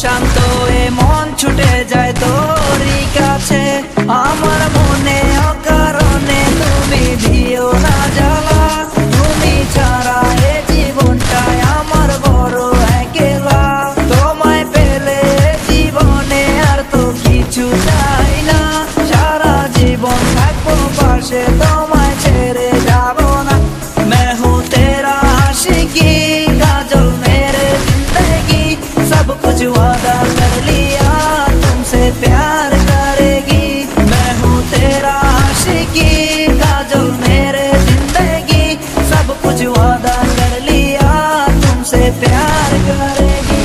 শান্ত এ মন ছুটে যায় তোরই কাছে। আমার মনে অকারণে তুমি দিও না জ্বালা, তুমি ছাড়া এ জীবনটাই আমার বড় একলা। তোমায় পেলে জীবনে আর তো কিছু চাই না, সারা জীবন থাকবো পাশে, তোমায় ছেড়ে যাব না। मैं हूँ तेरा आशिकी काजल मेरे जिंदगी, सब कुछ वादा कर लिया तुमसे प्यार करेगी। मैं हूँ तेरा आशिकी काजल मेरे जिंदगी, सब कुछ वादा कर लिया तुमसे प्यार करेगी।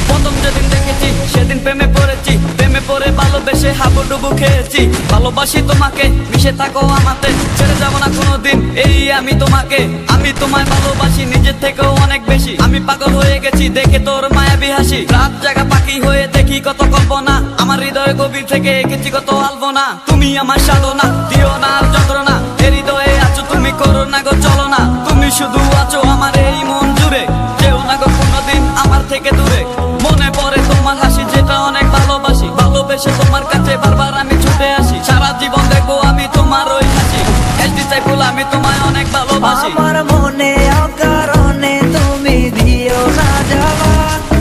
প্রথম যেদিন দেখেছি সেদিন প্রেমে পড়েছি, প্রেমে পড়ে ভালোবেসে হাবুডুবু খেয়েছি। ভালোবাসি তোমাকে, মিশে থাকো আমাতে, ছেড়ে যাবো না কোনোদিন এই আমি তোমাকে। আমি তোমায় ভালোবাসি নিজের থেকেও অনেক বেশি, আমি পাগল হয়ে গেছি দেখে তোর মায়াবী হাসি। রাত জাগা পাখি হয়ে দেখি কত কল্পনা, আমার হৃদয় গভীর থেকে এঁকেছি কত আলপনা। তুমি আমার সাধনা, দিও না আর যন্ত্রণা, এ হৃদয়ে আছো তুমি, করো না গো চলো না। তুমি শুধু আছো আমার এই মন জুড়ে, যেও না গো কোনোদিন আমার থেকে দূরে। মনে পড়ে তোমার হাসি যেটা অনেক ভালোবাসি, ভালোবেসে তোমার কাছে বারবার আমি ছুটে আসি। সারা জীবন দেখবো আমি তোমার ওই হাসি, এসডি সাইফুল আমি তোমায় অনেক ভালোবাসি। আমার মনে অকারণে তুমি দিও না জ্বালা,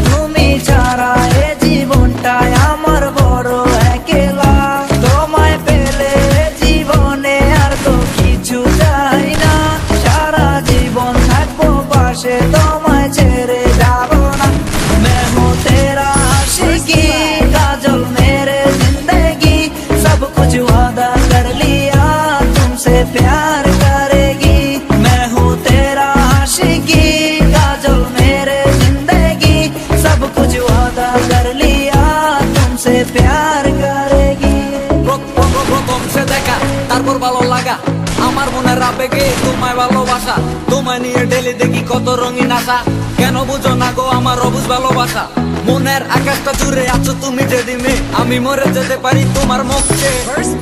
তুমি ছাড়া এ জীবনটাই আমার বড় একলা। তোমায় পেলে জীবনে আর তো কিছু চাই না, সারা জীবন থাকবো পাশে, তোমায় ছেড়ে যাব না। मैं हूँ तेरा आशिकी काजल मेरे जिंदगी, सब कुछ वादा कर लिया तुमसे प्यार करेगी। मैं हूँ तेरा आशिकी काजल मेरे जिंदगी, सब कुछ वादा कर लिया तुमसे प्यार करेगी। প্রথম সে দেখা তারপর ভালো লাগা, আমার মনের আবেগে তোমায় ভালোবাসা। তোমায় নিয়ে ডেলি দেখি কত রঙিন আশা, কেন বুঝো না গো আমার অবুঝ ভালোবাসা। মনের আকাশটা জুড়ে আছো তুমি যেদিনে, আমি মরে যেতে পারি তোমার মুখে।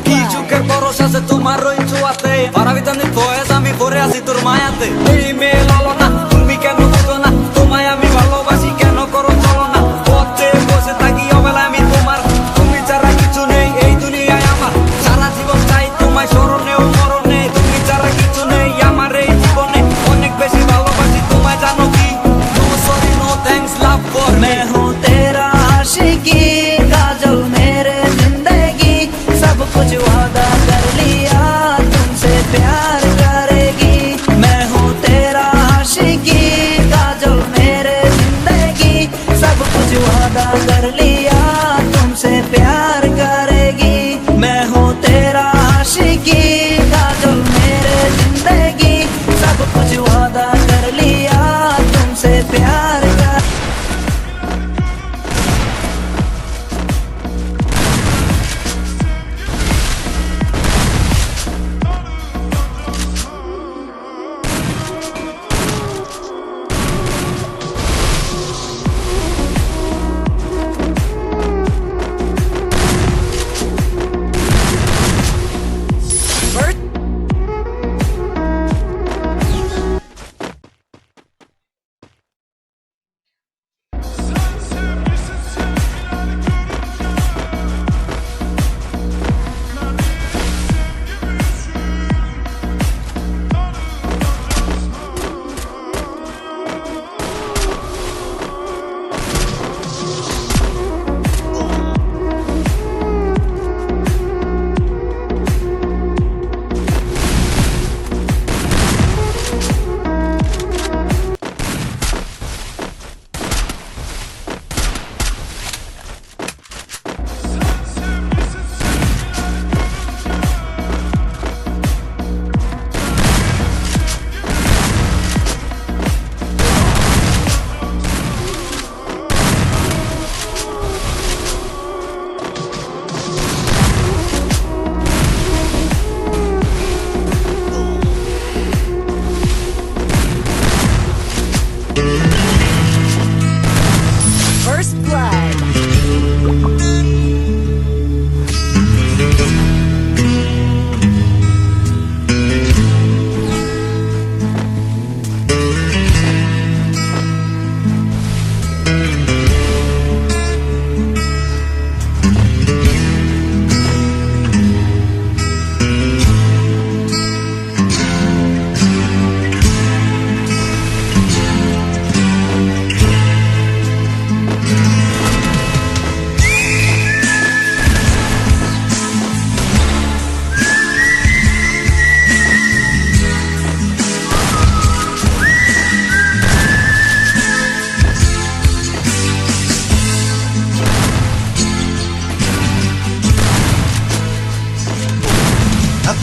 কি চোখের পরশ আছে তোমার ওই ছোঁয়াতে, পারাবিতানি বয়স আমি পরে আছি তোর মায়াতে। এই মেয়ে লালো না, তুমি কেন বুঝো না, তোমায় আমি ভালোবাসি কেন করো চলো না। পথে বসে থাকি অবেলা আমি তোমার, তুমি ছাড়া কিছু নেই এই দুনিয়ায় আমার। সারা জীবন চাই তোমায় স্মরণে ও মরণে, তুমি ছাড়া কিছু নেই আমার এই জীবনে। অনেক বেশি ভালোবাসি তোমায় জানো কি, no sorry no thanks love for me. मैं हूँ तेरा आशिकी काजल मेरे जिंदगी, सब कुछ वादा कर लिया तुमसे प्यार करेगी। मैं हूँ तेरा आशिकी काजल मेरे जिंदगी, सब कुछ वादा कर लिया तुमसे प्यार करेगी। मैं हूँ तेरा आशिकी काजल मेरे जिंदगी, सब कुछ वादा कर लिया तुमसे प्यार कर।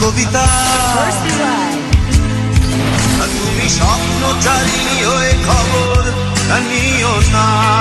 কবিতা তুমি স্বপ্নচারী হয়ে খবর নিও না।